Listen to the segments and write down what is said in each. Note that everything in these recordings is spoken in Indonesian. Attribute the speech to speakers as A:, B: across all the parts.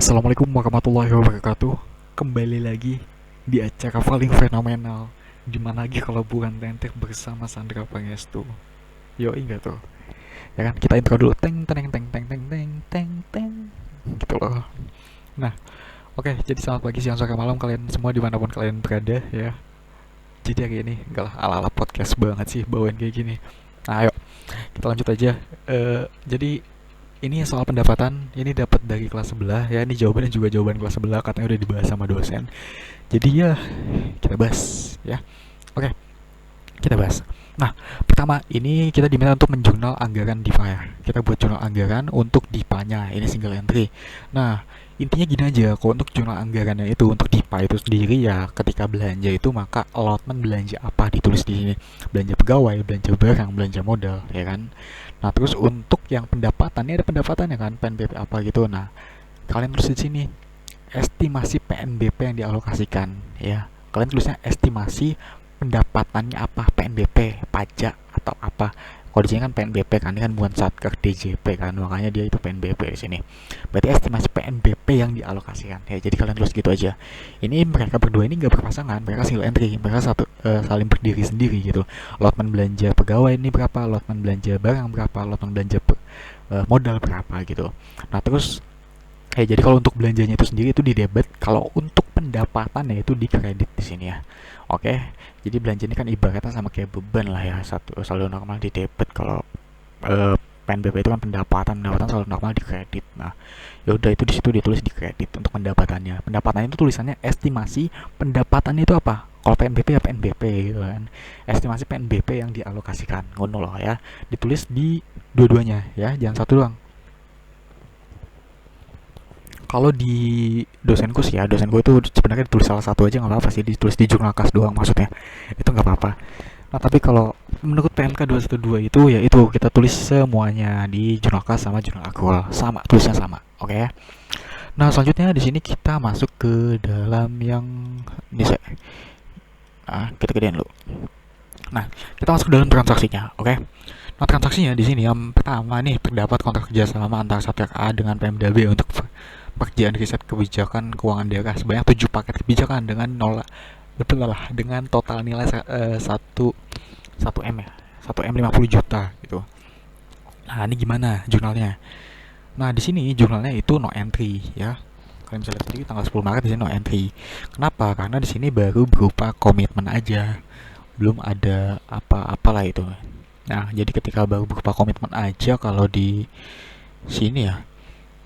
A: Assalamualaikum warahmatullahi wabarakatuh. Kembali lagi di acara paling fenomenal. Dimana lagi kalau bukan Tentek bersama Sandra Pangestu. Yo enggak tuh. Ya kan kita intro dulu. Teng teng teng teng teng teng teng teng. Gitu loh. Nah, oke. Jadi selamat pagi, siang, sore, malam kalian semua dimanapun kalian berada ya. Jadi hari ini enggak lah ala-ala podcast banget sih bawain kayak gini. Nah, ayo kita lanjut aja. Jadi ini soal pendapatan, ini dapat dari kelas sebelah ya. Ini jawabannya juga jawaban kelas sebelah, katanya udah dibahas sama dosen. Jadi ya kita bahas ya. Oke, kita bahas. Nah, pertama ini kita diminta untuk menjurnal anggaran DIPA ya. Kita buat jurnal anggaran untuk DIPA-nya, ini single entry. Nah, intinya gini aja, kalau untuk jurnal anggarannya itu untuk DIPA itu sendiri ya, ketika belanja itu maka allotment belanja apa ditulis di sini. Belanja pegawai, belanja barang, belanja modal, ya kan. Nah, terus untuk yang pendapatan, ini ada pendapatannya kan, PNBP apa gitu. Nah, kalian tulis di sini estimasi PNBP yang dialokasikan ya. Kalian tulisnya estimasi pendapatannya apa, PNBP, pajak atau apa. Kalau di sini kan PNBP kan, ini kan bukan Satker DJP kan, makanya dia itu PNBP di sini. Berarti estimasi PNBP yang dialokasikan ya. Jadi kalian tulis gitu aja. Ini mereka berdua ini nggak berpasangan, mereka single entry, mereka saling berdiri sendiri gitu. Allotment belanja pegawai ini berapa, allotment belanja barang berapa, allotment belanja modal berapa gitu. Nah terus jadi kalau untuk belanjanya itu sendiri itu di debit, kalau untuk pendapatannya itu di kredit di sini ya. Oke, jadi belanja ini kan ibaratnya sama kayak beban lah ya. Satu saldo normal di debit, kalau PNBP itu kan pendapatan saldo normal di kredit. Nah, ya udah itu di situ ditulis di kredit untuk pendapatannya. Pendapatannya itu tulisannya estimasi pendapatannya itu apa? Kalau PNBP ya PNBP gitu kan. Estimasi PNBP yang dialokasikan, ngono loh ya. Ditulis di dua-duanya ya, jangan satu doang. Kalau di dosenku sih ya, dosenku itu sebenarnya ditulis salah satu aja nggak apa-apa sih, ditulis di jurnal kas doang maksudnya, itu nggak apa-apa. Nah tapi kalau menurut PMK 212 itu ya itu kita tulis semuanya di jurnal kas sama jurnal aktual, sama tulisnya sama, oke ya. Nah selanjutnya di sini kita masuk ke dalam yang ini saya, kita gedein dulu. Nah kita masuk ke dalam transaksinya, oke. Nah transaksinya di sini yang pertama nih, terdapat kontrak kerjasama antara Satker A dengan PMDB untuk pekerjaan riset kebijakan keuangan daerah sebanyak 7 paket kebijakan dengan nol, betul lah, dengan total nilai 1 M ya, 1 M 50 juta gitu. Nah ini gimana jurnalnya? Nah di sini jurnalnya itu no entry ya. Kalian bisa lihat sendiri tanggal 10 Maret di sini no entry. Kenapa? Karena di sini baru berupa komitmen aja, belum ada apa-apalah itu. Nah jadi ketika baru berupa komitmen aja, kalau di sini ya,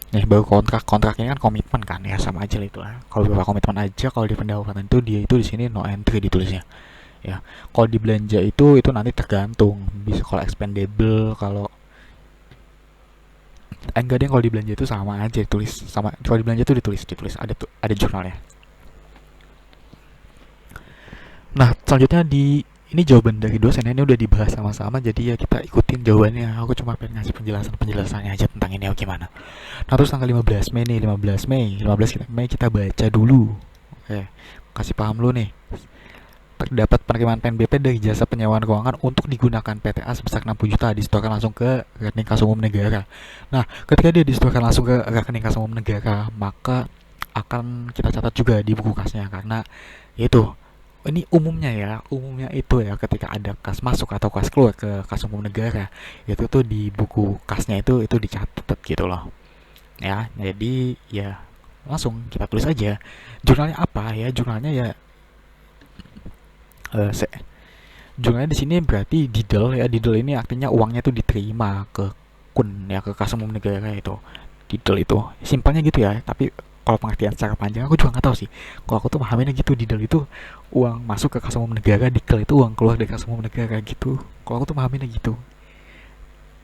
A: nih baru kontrak ini kan komitmen kan ya, sama aja lah itu lah. Kalau berupa komitmen aja, kalau di pendapatan itu dia itu di sini no entry ditulisnya ya. Kalau di belanja itu nanti tergantung, bisa kalau expendable, kalau enggak deh, kalau di belanja itu sama aja ditulis, sama kalau di belanja itu ditulis ada jurnalnya. Nah selanjutnya di ini jawaban dari dosen, ini udah dibahas sama-sama, jadi ya kita ikutin jawabannya. Aku cuma pengen ngasih penjelasannya aja tentang ini gimana. Nah terus tanggal 15 Mei nih, 15 Mei kita baca dulu. Oke, kasih paham lu nih. Terdapat penerimaan PNBP dari jasa penyewaan keuangan untuk digunakan PTA sebesar 60 juta disetorkan langsung ke rekening kas umum negara. Nah, ketika dia disetorkan langsung ke rekening kas umum negara, maka akan kita catat juga di buku kasnya, karena itu ini umumnya itu ya, ketika ada kas masuk atau kas keluar ke kas umum negara, itu tuh di buku kasnya itu dicatat gitu loh ya. Jadi ya langsung kita tulis aja jurnalnya apa ya. Jurnalnya ya eh, se jurnalnya di sini berarti didel ya. Didel ini artinya uangnya tuh diterima ke kun ya, ke kas umum negara itu. Didel itu simpelnya gitu ya, tapi kalau pengertian secara panjang aku juga nggak tahu sih. Kalau aku tuh pahaminnya gitu, didel itu uang masuk ke kas umum negara, dikel itu uang keluar dari kas umum negara gitu. Kalau aku tuh pahaminnya gitu.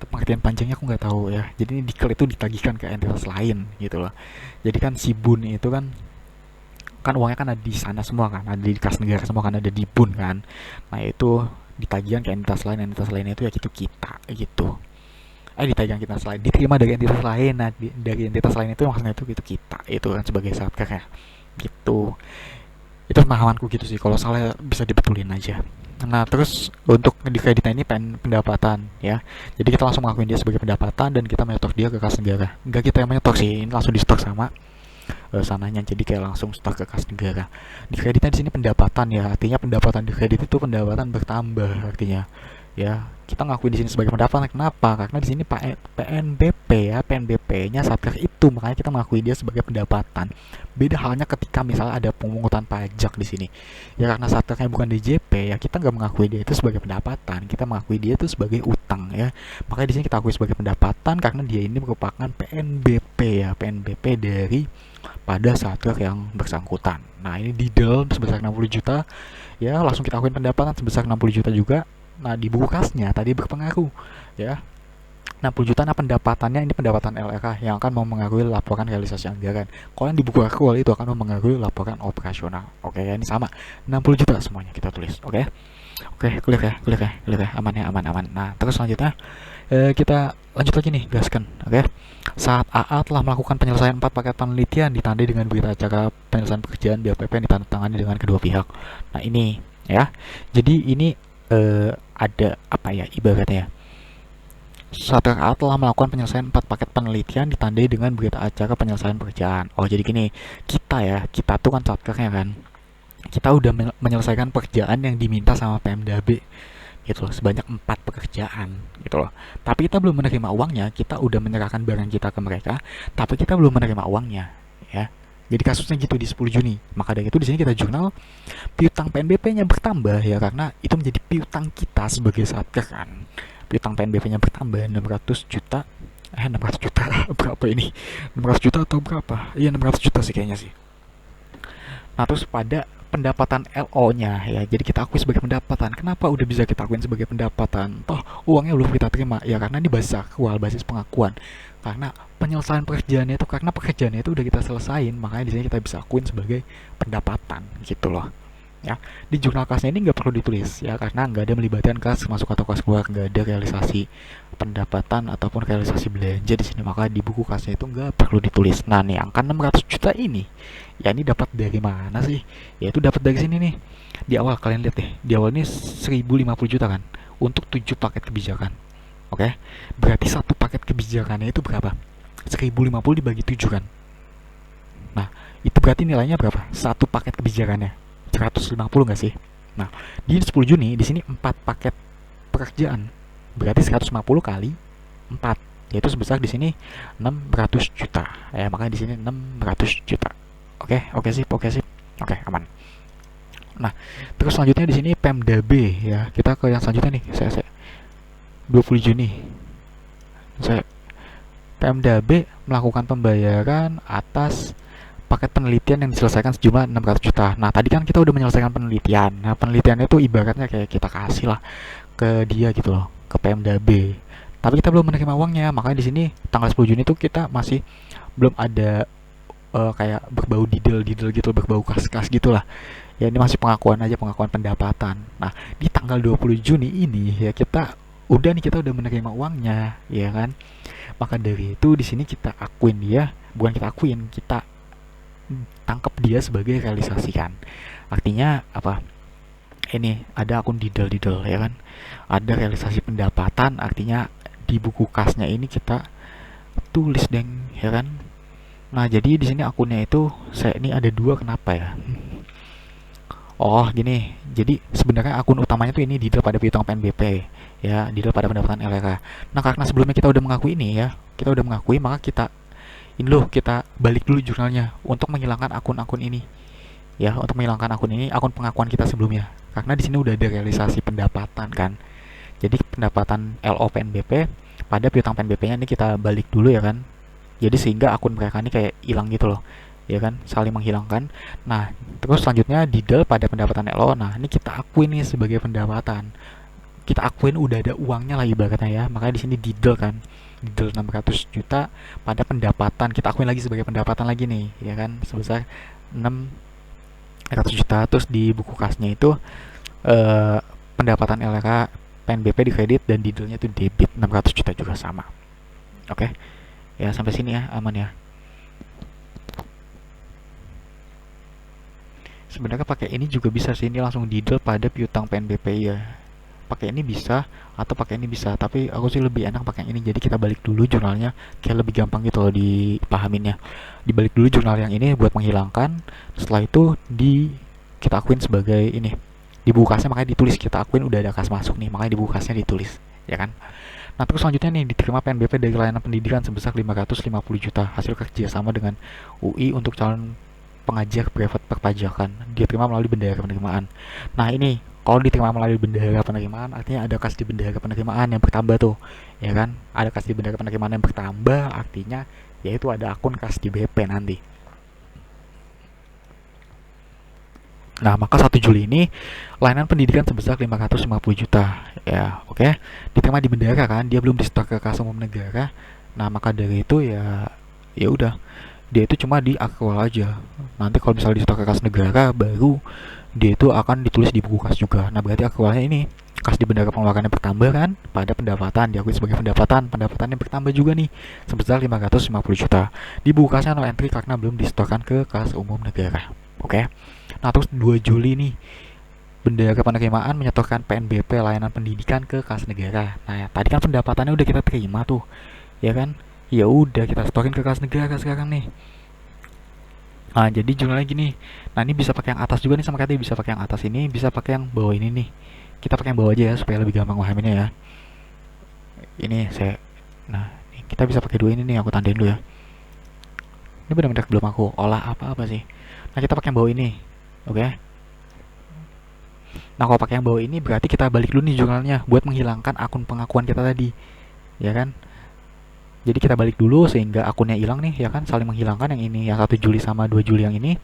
A: Pengertian panjangnya aku nggak tahu ya. Jadi ini dikel itu ditagihkan ke entitas lain gitu loh. Jadi kan si bun itu kan uangnya kan ada di sana semua kan, ada di kas negara semua kan, ada di bun kan. Nah itu ditagihkan ke entitas lain itu ya gitu kita gitu. Ditagihkan kita lain, diterima dari entitas lain. Nah dari entitas lain itu maksudnya itu gitu kita itu kan sebagai satker ya gitu. Itu pemahamanku gitu sih, kalau salah bisa dibetulin aja. Nah terus untuk di kreditnya ini pendapatan ya, jadi kita langsung ngakuin dia sebagai pendapatan dan kita menyetor dia ke kas negara. Enggak kita yang menyetor sih, ini langsung di setor sama sananya, jadi kayak langsung setor ke kas negara. Di kreditnya di sini pendapatan ya, artinya pendapatan di kredit itu pendapatan bertambah artinya. Ya, kita ngakuin di sini sebagai pendapatan. Kenapa? Karena di sini PNBP ya, PNBP-nya Satker itu, makanya kita mengakui dia sebagai pendapatan. Beda halnya ketika misalnya ada pemungutan pajak di sini. Ya karena Satkernya bukan DJP, ya kita nggak mengakui dia itu sebagai pendapatan, kita mengakui dia itu sebagai utang ya. Makanya di sini kita akui sebagai pendapatan karena dia ini merupakan PNBP ya, PNBP dari pada Satker yang bersangkutan. Nah, ini didel sebesar 60 juta, ya langsung kita akuin pendapatan sebesar 60 juta juga. Nah, di buku kasnya tadi berpengaruh ya. 60 juta, nah pendapatannya ini pendapatan LRA yang akan mempengaruhi laporan realisasi anggaran. Kalau yang di buku akrual itu akan mempengaruhi laporan operasional. Oke, ya ini sama. 60 juta semuanya kita tulis. Oke. Oke, clear ya, aman ya, aman. Nah, terus selanjutnya kita lanjut lagi nih, gaskan. Oke. Saat AA telah melakukan penyelesaian 4 paket penelitian ditandai dengan berita acara penyelesaian pekerjaan BLPP yang ditandatangani dengan kedua pihak. Nah, ini ya. Jadi ini ada apa ya ibaratnya, Satker A telah melakukan penyelesaian 4 paket penelitian ditandai dengan berita acara penyelesaian pekerjaan. Oh, jadi gini, kita tuh kan Satkernya kan, kita udah menyelesaikan pekerjaan yang diminta sama Pemdab gitu loh, sebanyak 4 pekerjaan gitu loh. Tapi kita belum menerima uangnya, kita udah menyerahkan barang kita ke mereka, tapi kita belum menerima uangnya ya. Jadi kasusnya gitu di 10 Juni. Maka dari itu di sini kita jurnal piutang PNBP-nya bertambah ya, karena itu menjadi piutang kita sebagai Satker kan. Piutang PNBP-nya bertambah 600 juta. 600 juta berapa ini? 600 juta atau berapa? Iya 600 juta sih kayaknya sih. Nah, terus pada pendapatan LO-nya ya, jadi kita akui sebagai pendapatan. Kenapa udah bisa kita akuin sebagai pendapatan? Toh uangnya belum kita terima ya, karena ini basis akrual, basis pengakuan. Karena penyelesaian pekerjaannya itu, karena pekerjaannya itu udah kita selesain, makanya di sini kita bisa akuin sebagai pendapatan gitu loh. Ya, di jurnal kasnya ini nggak perlu ditulis ya, karena nggak ada melibatkan kas masuk atau kas keluar, nggak ada realisasi pendapatan ataupun realisasi belanja di sini, maka di buku kasnya itu nggak perlu ditulis. Nah, nih angka 600 juta ini ya, ini dapat dari mana sih? Ya itu dapat dari sini nih. Di awal kalian lihat deh, di awal ini 1050 juta kan untuk 7 paket kebijakan. Oke. Berarti satu paket kebijakannya itu berapa? 1050 dibagi 7 kan. Nah, itu berarti nilainya berapa? Satu paket kebijakannya 150 nggak sih? Nah, di 10 Juni di sini 4 paket pekerjaan. Berarti 150 kali 4, yaitu sebesar di sini 600 juta. Ya, makanya di sini 600 juta. Oke sip. Oke, aman. Nah, terus selanjutnya di sini Pemdab ya. Kita ke yang selanjutnya nih. Saya 20 Juni. Saya Pemdab melakukan pembayaran atas paket penelitian yang diselesaikan sejumlah 600 juta. Nah, tadi kan kita udah menyelesaikan penelitian. Nah, penelitian itu ibaratnya kayak kita kasih lah ke dia gitu loh, ke Pemdab. Tapi kita belum menerima uangnya, makanya di sini tanggal 10 Juni itu kita masih belum ada kayak berbau didel gitu, berbau kas-kas gitulah. Ya ini masih pengakuan aja, pengakuan pendapatan. Nah, di tanggal 20 Juni ini ya kita udah menerima uangnya, ya kan? Maka dari itu di sini kita akuin dia, bukan kita akuin, kita tangkap dia sebagai realisasi kan. Artinya apa? Ini ada akun didel ya kan? Ada realisasi pendapatan, artinya di buku kasnya ini kita tulis deng, ya kan? Nah, jadi di sini akunnya itu saya ini ada dua, kenapa ya? Oh, gini. Jadi sebenarnya akun utamanya tuh ini detail pada piutang PNBP ya, detail pada pendapatan LRA. Nah, karena sebelumnya kita udah mengakui ini ya, kita udah mengakui, maka kita balik dulu jurnalnya untuk menghilangkan akun-akun ini. Ya, untuk menghilangkan akun ini, akun pengakuan kita sebelumnya. Karena di sini udah ada realisasi pendapatan kan. Jadi pendapatan LO PNBP pada piutang PNBP-nya ini kita balik dulu ya kan. Jadi sehingga akun mereka ini kayak hilang gitu loh, ya kan, saling menghilangkan. Nah, terus selanjutnya didel pada pendapatan LO. Nah, ini kita akuin nih sebagai pendapatan, kita akuin udah ada uangnya lah ibaratnya ya, makanya di sini didel kan, didel 600 juta pada pendapatan, kita akuin lagi sebagai pendapatan lagi nih, ya kan, sebesar 600 juta. Terus di buku kasnya itu pendapatan LK PNBP dikredit dan didelnya itu debit 600 juta juga sama. Oke. Ya, sampai sini ya, aman ya. Sebenarnya pakai ini juga bisa sih, ini langsung didel pada piutang PNBP ya. pakai ini bisa atau pakai ini bisa, tapi aku sih lebih enak pakai ini. Jadi kita balik dulu jurnalnya, kayak lebih gampang gitu loh dipahaminnya. Dibalik dulu jurnal yang ini buat menghilangkan, setelah itu kita akuin sebagai ini, di buku kasnya makanya ditulis kita akuin udah ada kas masuk nih, makanya di buku kasnya ditulis, ya kan. Nah, terus selanjutnya nih, diterima PNBP dari layanan pendidikan sebesar 550 juta hasil kerjasama dengan UI untuk calon pengajar privat perpajakan. Dia terima melalui bendahara penerimaan. Nah, ini kalau diterima melalui bendahara penerimaan artinya ada kas di bendahara penerimaan yang bertambah tuh, ya kan. Ada kas di bendahara penerimaan yang bertambah artinya yaitu ada akun kas di BP nanti. Nah, maka 1 Juli ini layanan pendidikan sebesar 550 juta. Ya, oke. Diterima di bendahara kan, dia belum disetor ke kas umum negara. Nah, maka dari itu ya udah, dia itu cuma di akwal aja. Nanti kalau misalnya disetor ke kas negara baru dia itu akan ditulis di buku kas juga. Nah, berarti akwalnya ini kas di bendahara pengeluarannya bertambah kan pada pendapatan, diakui sebagai pendapatannya bertambah juga nih sebesar 550 juta. Di buku kasnya no entry karena belum disetorkan ke kas umum negara. Oke. Nah, terus 2 Juli nih bendahara penerimaan menyetorkan PNBP layanan pendidikan ke kas negara. Nah, tadi kan pendapatannya udah kita terima tuh, ya kan? Ya udah kita setorin ke kas negara sekarang nih. Nah, jadi jurnalnya gini. Nah, ini bisa pakai yang atas juga nih, sama katanya bisa pakai yang atas ini, bisa pakai yang bawah ini nih. Kita pakai yang bawah aja ya supaya lebih gampang pahaminnya ya. Ini saya Nah, kita bisa pakai dua ini nih, aku tandain dulu ya. Ini benar-benar belum aku olah apa-apa sih. Nah, kita pakai yang bawah ini. Oke. Nah, kalau pakai yang bawah ini berarti kita balik dulu nih jurnalnya buat menghilangkan akun pengakuan kita tadi. Ya kan? Jadi kita balik dulu sehingga akunnya hilang nih, ya kan, saling menghilangkan yang ini, yang 1 Juli sama 2 Juli yang ini.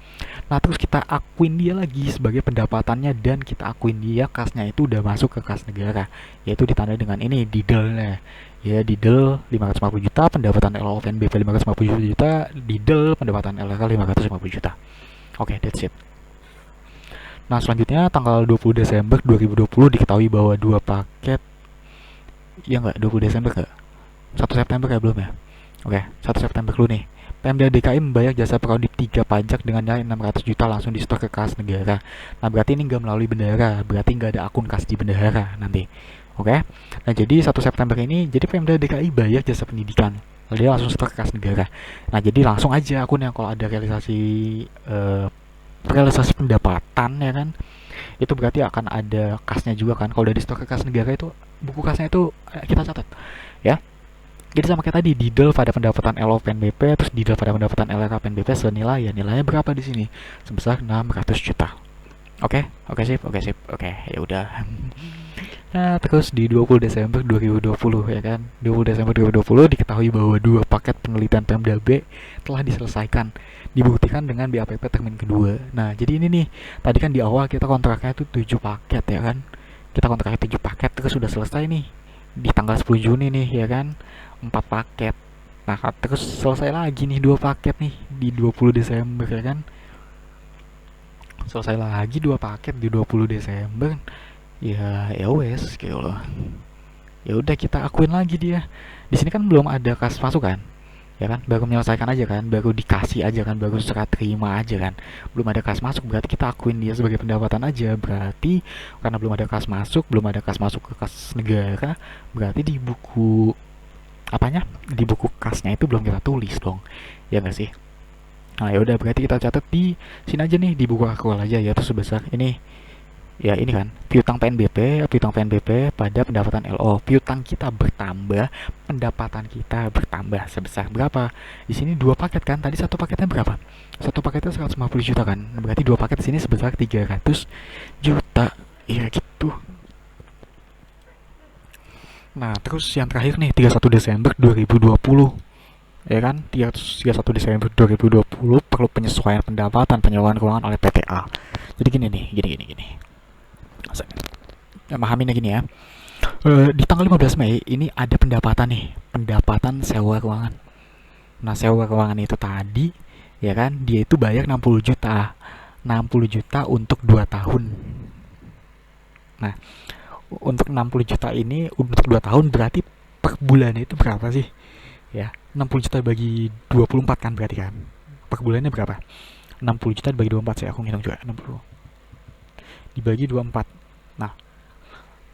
A: Nah, terus kita akuin dia lagi sebagai pendapatannya dan kita akuin dia kasnya itu udah masuk ke kas negara, yaitu ditandai dengan ini didel-nya. Ya, didel 550 juta, pendapatan LO PNBP 550 juta, didel pendapatan LRK 550 juta. Oke, that's it. Nah, selanjutnya tanggal 20 Desember 2020 diketahui bahwa dua paket, ya nggak, 20 Desember nggak? 1 September ya belum ya? Oke, 1 September dulu nih. Pemda DKI membayar jasa peraudit 3 pajak dengan nilai 600 juta langsung di setor ke kas negara. Nah, berarti ini nggak melalui bendahara, berarti nggak ada akun kas di bendahara nanti. Oke. Nah, jadi 1 September ini, jadi Pemda DKI bayar jasa pendidikan. Lalu dia langsung setor ke kas negara. Nah, jadi langsung aja akun yang kalau ada realisasi pendapatan ya kan, itu berarti akan ada kasnya juga kan. Kalau udah di setor ke kas negara itu buku kasnya itu kita catat ya. Jadi sama kayak tadi, didel pada pendapatan LO PNBP, terus didel pada pendapatan LRK PNBP senilai, ya nilainya berapa di sini? Sebesar 600 juta. Oke, oke sip, ya udah. Nah, terus di 20 Desember 2020 ya kan. 20 Desember 2020 diketahui bahwa dua paket penelitian Pemda B telah diselesaikan, dibuktikan dengan BAPP termin kedua. Nah, jadi ini nih, tadi kan di awal kita kontraknya itu 7 paket ya kan. Kita kontraknya 7 paket, terus sudah selesai nih di tanggal 10 Juni nih ya kan, 4 paket. Nah, terus selesai lagi nih 2 paket nih di 20 Desember ya kan. Selesai lagi 2 paket di 20 Desember. Ya wes gitu loh. Ya udah kita akuin lagi dia. Di sini kan belum ada kas masuk kan? Ya kan, baru menyelesaikan aja kan, baru dikasih aja kan, baru serah terima aja kan, belum ada kas masuk, berarti kita akuin dia sebagai pendapatan aja. Berarti karena belum ada kas masuk, ke kas negara, berarti di buku apanya, di buku kasnya itu belum kita tulis dong, ya nggak sih. Nah, ya udah, berarti kita catat di sini aja nih, di buku aktual aja, yaitu sebesar ini. Ya ini kan piutang PNBP pada pendapatan LO. Piutang kita bertambah, pendapatan kita bertambah sebesar berapa? Di sini 2 paket kan? Tadi satu paketnya berapa? Satu paketnya 150 juta kan? Berarti 2 paket di sini sebesar 300 juta. Ya gitu. Nah, terus yang terakhir nih 31 Desember 2020. Ya kan? 31 Desember 2020 perlu penyesuaian pendapatan penyaluran keuangan oleh PTA. Jadi gini nih, gini. Pahaminya gini ya. Di tanggal 15 Mei ini ada pendapatan nih, pendapatan sewa ruangan. Nah, sewa ruangan itu tadi ya kan, dia itu bayar 60 juta. 60 juta untuk 2 tahun. Nah, untuk 60 juta ini untuk 2 tahun berarti per bulannya itu berapa sih? Ya, 60 juta bagi 24 kan berarti kan. Per bulannya berapa? 60 juta dibagi 24, saya aku ngitung juga. 60 dibagi 24. Nah,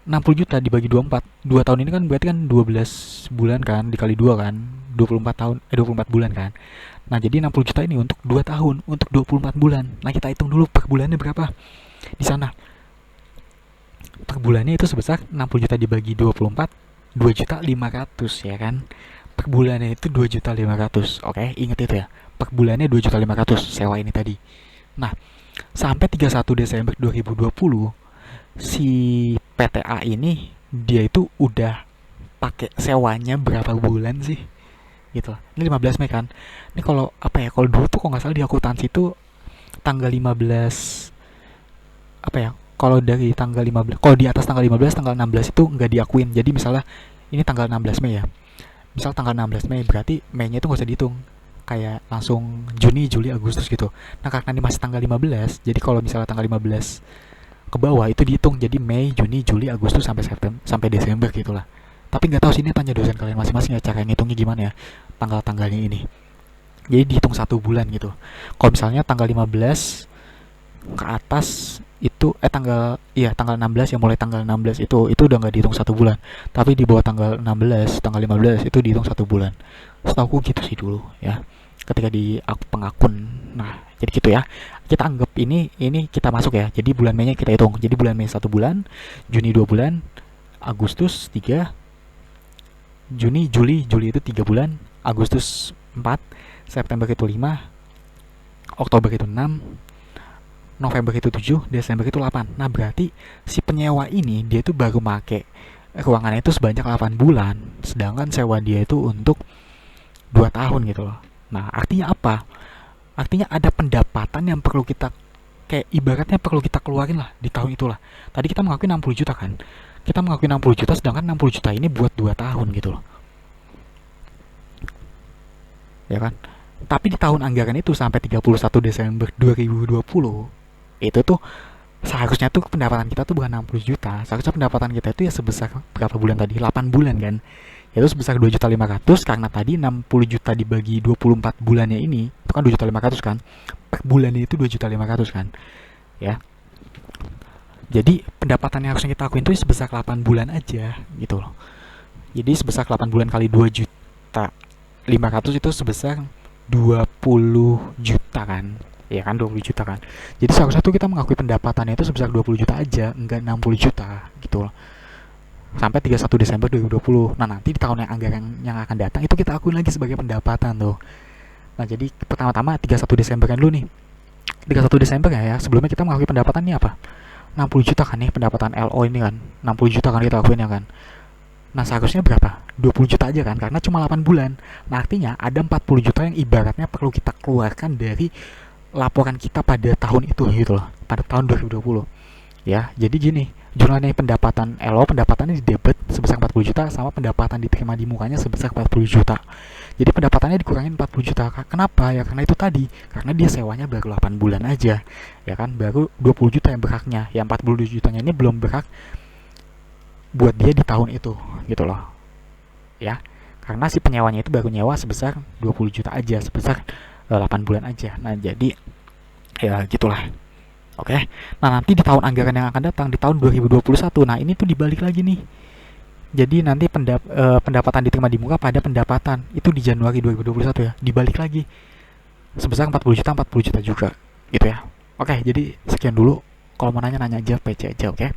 A: 60 juta dibagi 24. 2 tahun ini kan berarti kan 12 bulan kan, dikali 2 kan. 24 tahun, 24 bulan kan. Nah, jadi 60 juta ini untuk 2 tahun, untuk 24 bulan. Nah, kita hitung dulu per bulannya berapa di sana. Per bulannya itu sebesar 60 juta dibagi 24, 2 juta 500 ya kan. Per bulannya itu 2 juta 500. Oke, ingat itu ya. Per bulannya 2 juta 500 sewa ini tadi. Nah, sampai 31 Desember 2020 si PTA ini dia itu udah pakai sewanya berapa bulan sih? Gitu. Ini 15 Mei kan. Ini kalau apa ya? Kalau dulu tuh kalau nggak salah di akuntansi itu tanggal 15 apa ya? Kalau dari tanggal 15, kalau di atas tanggal 15, tanggal 16 itu nggak diakuin. Jadi misalnya ini tanggal 16 Mei ya. Misal tanggal 16 Mei berarti Mei-nya itu nggak usah dihitung. Kayak langsung Juni, Juli, Agustus gitu. Nah, karena ini masih tanggal 15, jadi kalau misalnya tanggal 15 ke bawah itu dihitung jadi Mei, Juni, Juli, Agustus sampai September sampai Desember gitulah. Tapi nggak tahu sini tanya dosen kalian masing-masing ya cara ngitungnya gimana ya tanggal-tanggalnya ini. Jadi dihitung 1 bulan gitu. Kalau misalnya tanggal 15 ke atas itu tanggal 16 ya, mulai tanggal 16 itu udah nggak dihitung 1 bulan. Tapi di bawah tanggal 16, tanggal 15 itu dihitung 1 bulan. Setahu gitu sih dulu ya. Ketika di pengakun. Nah, jadi gitu ya. Kita anggap ini kita masuk ya. Jadi bulan Mei-nya kita hitung. Jadi bulan Mei 1 bulan, Juni 2 bulan, Agustus 3, Juli itu 3 bulan, Agustus 4, September itu 5, Oktober itu 6, November itu 7, Desember itu 8. Nah, berarti si penyewa ini dia itu baru make ruangannya itu sebanyak 8 bulan, sedangkan sewa dia itu untuk 2 tahun gitu loh. Nah, artinya apa? Artinya ada pendapatan yang perlu kita, kayak ibaratnya perlu kita keluarin lah di tahun itulah. Tadi kita mengakui 60 juta kan. Kita mengakui 60 juta sedangkan 60 juta ini buat 2 tahun gitu loh. Ya kan? Tapi di tahun anggaran itu sampai 31 Desember 2020 itu tuh seharusnya tuh pendapatan kita tuh bukan 60 juta. Seharusnya pendapatan kita itu ya sebesar berapa bulan tadi? 8 bulan kan. Yaitu sebesar 2 juta 500 karena tadi 60 juta dibagi 24 bulannya ini itu kan 2 juta 500 kan. Per bulannya itu 2 juta 500 kan. Ya. Jadi pendapatan yang harusnya kita akuin itu sebesar 8 bulan aja gitu loh. Jadi sebesar 8 bulan kali 2 juta 500 itu sebesar 20 juta kan. Ya kan 20 juta kan. Jadi seharusnya tuh kita mengakui pendapatannya itu sebesar 20 juta aja, enggak 60 juta gitu loh. Sampai 31 Desember 2020. Nah, nanti di tahun yang anggaran yang akan datang itu kita akuin lagi sebagai pendapatan tuh. Nah, jadi pertama-tama 31 Desember kan dulu nih. 31 Desember ya, sebelumnya kita mengakui pendapatan ini apa? 60 juta kan nih pendapatan LO ini kan. 60 juta kan kita akuin ya kan. Nah, seharusnya berapa? 20 juta aja kan, karena cuma 8 bulan. Nah, artinya ada 40 juta yang ibaratnya perlu kita keluarkan dari laporan kita pada tahun itu gitu loh, pada tahun 2020. Ya, jadi gini, jumlahnya pendapatan LO, pendapatannya di debit sebesar 40 juta sama pendapatan diterima di mukanya sebesar 40 juta. Jadi pendapatannya dikurangin 40 juta. Kenapa? Ya karena itu tadi, karena dia sewanya baru 8 bulan aja. Ya kan, baru 20 juta yang berhaknya. Yang 40 jutanya ini belum berhak buat dia di tahun itu gitu loh. Ya. Karena si penyewanya itu baru nyewa sebesar 20 juta aja, sebesar 8 bulan aja. Nah, jadi ya gitulah. Oke. Nah, nanti di tahun anggaran yang akan datang di tahun 2021. Nah, ini tuh dibalik lagi nih. Jadi nanti pendapatan diterima di muka pada pendapatan itu di Januari 2021 ya, dibalik lagi sebesar 40 juta juga gitu ya. Oke, jadi sekian dulu. Kalau mau nanya aja PC aja, oke.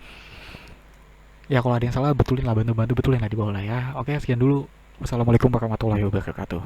A: Ya kalau ada yang salah betulin lah, bantu betulin lah di bawah lah ya. Oke, sekian dulu. Wassalamualaikum warahmatullahi wabarakatuh.